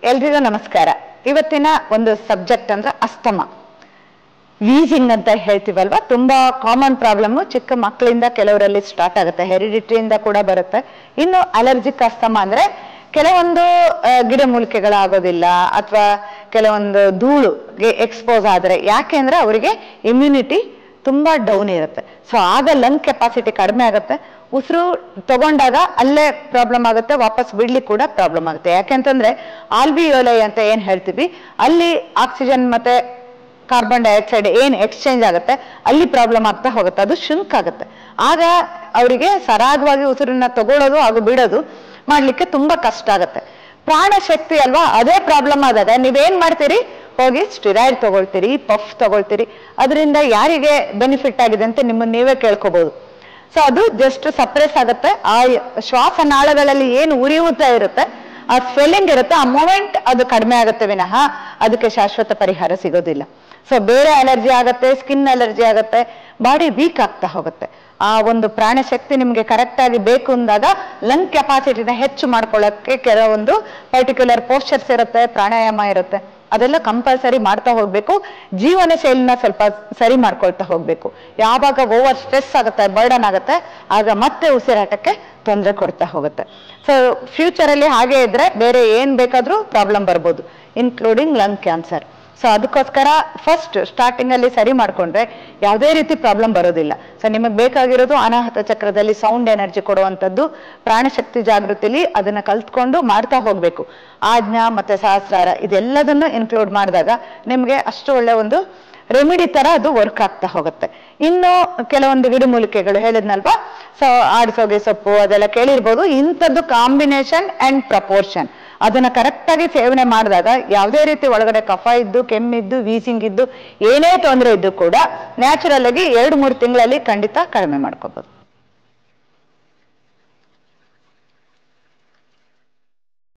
ಎಲ್ರಿಗೂ ನಮಸ್ಕಾರ. ಇವತ್ತಿನ ಒಂದು ಸಬ್ಜೆಕ್ಟ್ ಅಂದ್ರೆ ಅಸ್ತಮ, ವೀಸಿಂಗ್ ಅಂತ ಹೇಳ್ತೀವಲ್ವಾ. ತುಂಬಾ ಕಾಮನ್ ಪ್ರಾಬ್ಲಮ್, ಚಿಕ್ಕ ಮಕ್ಕಳಿಂದ ಕೆಲವರಲ್ಲಿ ಸ್ಟಾರ್ಟ್ ಆಗುತ್ತೆ, ಹೆರಿಡಿಟ್ರಿಯಿಂದ ಕೂಡ ಬರುತ್ತೆ. ಇನ್ನು ಅಲರ್ಜಿಕ್ ಅಸ್ತಮ ಅಂದ್ರೆ ಕೆಲವೊಂದು ಗಿಡಮೂಲಿಕೆಗಳಾಗೋದಿಲ್ಲ ಅಥವಾ ಕೆಲವೊಂದು ಧೂಳುಗೆ ಎಕ್ಸ್ಪೋಸ್ ಆದ್ರೆ, ಯಾಕೆಂದ್ರೆ ಅವರಿಗೆ ಇಮ್ಯುನಿಟಿ ತುಂಬಾ ಡೌನ್ ಇರುತ್ತೆ. ಸೊ ಆಗ ಲಂಗ್ ಕೆಪಾಸಿಟಿ ಕಡಿಮೆ ಆಗುತ್ತೆ, ಉಸಿರು ತಗೊಂಡಾಗ ಅಲ್ಲೇ ಪ್ರಾಬ್ಲಮ್ ಆಗುತ್ತೆ, ವಾಪಸ್ ಬಿಡ್ಲಿಕ್ಕೆ ಕೂಡ ಪ್ರಾಬ್ಲಮ್ ಆಗುತ್ತೆ. ಯಾಕೆಂತಂದ್ರೆ ಆಲ್ವಿಯೋಲೈ ಅಂತ ಏನ್ ಹೇಳ್ತೀವಿ, ಅಲ್ಲಿ ಆಕ್ಸಿಜನ್ ಮತ್ತೆ ಕಾರ್ಬನ್ ಡೈಆಕ್ಸೈಡ್ ಏನ್ ಎಕ್ಸ್ಚೇಂಜ್ ಆಗುತ್ತೆ, ಅಲ್ಲಿ ಪ್ರಾಬ್ಲಮ್ ಆಗ್ತಾ ಹೋಗುತ್ತೆ, ಅದು ಶುಂಕ್ ಆಗುತ್ತೆ. ಆಗ ಅವರಿಗೆ ಸರಾಗವಾಗಿ ಉಸಿರನ್ನ ತಗೊಳ್ಳೋದು ಹಾಗೂ ಬಿಡೋದು ಮಾಡ್ಲಿಕ್ಕೆ ತುಂಬಾ ಕಷ್ಟ ಆಗುತ್ತೆ. ಪ್ರಾಣ ಶಕ್ತಿ ಅಲ್ವಾ, ಅದೇ ಪ್ರಾಬ್ಲಮ್ ಆದಾಗ ನೀವೇನ್ ಮಾಡ್ತೀರಿ, ಹೋಗಿ ಸ್ಟಿರಾಯ್ಡ್ ತಗೊಳ್ತೀರಿ, ಪಫ್ ತಗೊಳ್ತೀರಿ. ಅದರಿಂದ ಯಾರಿಗೆ ಬೆನಿಫಿಟ್ ಆಗಿದೆ ಅಂತ ನಿಮ್ಮನ್ನ ನೀವೇ ಕೇಳ್ಕೋಬಹುದು. ಸೊ ಅದು ಜಸ್ಟ್ ಸಪ್ರೆಸ್ ಆಗುತ್ತೆ. ಆ ಶ್ವಾಸನಾಳಗಳಲ್ಲಿ ಏನು ಉರಿಯುತ್ತಾ ಇರುತ್ತೆ, ಆ ಸ್ವೆಲ್ಲಿಂಗ್ ಇರುತ್ತೆ, ಆ ಮೂಮೆಂಟ್ ಅದು ಕಡಿಮೆ ಆಗುತ್ತೆ ವಿನಃ ಅದಕ್ಕೆ ಶಾಶ್ವತ ಪರಿಹಾರ ಸಿಗೋದಿಲ್ಲ. ಸೊ ಬೇರೆ ಅಲರ್ಜಿ ಆಗತ್ತೆ, ಸ್ಕಿನ್ ಅಲರ್ಜಿ ಆಗತ್ತೆ, ಬಾಡಿ ವೀಕ್ ಆಗ್ತಾ ಹೋಗುತ್ತೆ. ಆ ಒಂದು ಪ್ರಾಣ ಶಕ್ತಿ ನಿಮ್ಗೆ ಕರೆಕ್ಟ್ ಆಗಿ ಬೇಕು ಅಂದಾಗ ಲಂಗ್ ಕೆಪಾಸಿಟಿನ ಹೆಚ್ಚು ಮಾಡ್ಕೊಳ್ಳೋಕ್ಕೆ ಕೆಲವೊಂದು ಪರ್ಟಿಕ್ಯುಲರ್ ಪೋಸ್ಚರ್ಸ್ ಇರುತ್ತೆ, ಪ್ರಾಣಾಯಾಮ ಇರುತ್ತೆ, ಅದೆಲ್ಲ ಕಂಪಲ್ಸರಿ ಮಾಡ್ತಾ ಹೋಗ್ಬೇಕು. ಜೀವನ ಶೈಲಿನ ಸ್ವಲ್ಪ ಸರಿ ಮಾಡ್ಕೊಳ್ತಾ ಹೋಗ್ಬೇಕು. ಯಾವಾಗ ಓವರ್ ಸ್ಟ್ರೆಸ್ ಆಗುತ್ತೆ, ಬರ್ಡನ್ ಆಗುತ್ತೆ, ಆಗ ಮತ್ತೆ ಉಸಿರಾಟಕ್ಕೆ ತೊಂದರೆ ಕೊಡ್ತಾ ಹೋಗುತ್ತೆ. ಸೊ ಫ್ಯೂಚರ್ ಅಲ್ಲಿ ಹಾಗೆ ಇದ್ರೆ ಬೇರೆ ಏನ್ ಬೇಕಾದ್ರೂ ಪ್ರಾಬ್ಲಮ್ ಬರ್ಬೋದು, ಇನ್ಕ್ಲೂಡಿಂಗ್ ಲಂಗ್ ಕ್ಯಾನ್ಸರ್. ಸೊ ಅದಕ್ಕೋಸ್ಕರ ಫಸ್ಟ್ ಸ್ಟಾರ್ಟಿಂಗ್ ಅಲ್ಲಿ ಸರಿ ಮಾಡ್ಕೊಂಡ್ರೆ ಯಾವುದೇ ರೀತಿ ಪ್ರಾಬ್ಲಮ್ ಬರೋದಿಲ್ಲ. ಸೊ ನಿಮಗೆ ಬೇಕಾಗಿರೋದು ಅನಾಹತ ಚಕ್ರದಲ್ಲಿ ಸೌಂಡ್ ಎನರ್ಜಿ ಕೊಡುವಂಥದ್ದು, ಪ್ರಾಣಶಕ್ತಿ ಜಾಗೃತಿಲಿ ಅದನ್ನ ಕಲ್ತ್ಕೊಂಡು ಮಾಡ್ತಾ ಹೋಗ್ಬೇಕು. ಆಜ್ಞಾ ಮತ್ತೆ ಸಹಸ್ರಾರ ಇದೆಲ್ಲದನ್ನು ಇನ್ಕ್ಲೂಡ್ ಮಾಡಿದಾಗ ನಿಮ್ಗೆ ಅಷ್ಟು ಒಳ್ಳೆ ಒಂದು ರೆಮಿಡಿ ತರ ಅದು ವರ್ಕ್ ಆಗ್ತಾ ಹೋಗುತ್ತೆ. ಇನ್ನು ಕೆಲವೊಂದು ಗಿಡಮೂಲಿಕೆಗಳು ಹೇಳಿದ್ನಲ್ವಾ, ಸೊ ಆಡಿಸೋಗೆ ಸೊಪ್ಪು ಅದೆಲ್ಲ ಕೇಳಿರ್ಬೋದು. ಇಂಥದ್ದು ಕಾಂಬಿನೇಷನ್ ಅಂಡ್ ಪ್ರಪೋರ್ಷನ್ ಅದನ್ನ ಕರೆಕ್ಟ್ ಆಗಿ ಸೇವನೆ ಮಾಡಿದಾಗ ಯಾವುದೇ ರೀತಿ ಒಳಗಡೆ ಕಫ ಇದ್ದು, ಕೆಮ್ಮಿದ್ದು, ವೀಸಿಂಗ್ ಇದ್ದು, ಏನೇ ತೊಂದರೆ ಇದ್ದು ಕೂಡ ನ್ಯಾಚುರಲ್ ಆಗಿ 2-3 ತಿಂಗಳಲ್ಲಿ ಖಂಡಿತ ಕಡಿಮೆ ಮಾಡ್ಕೋಬಹುದು.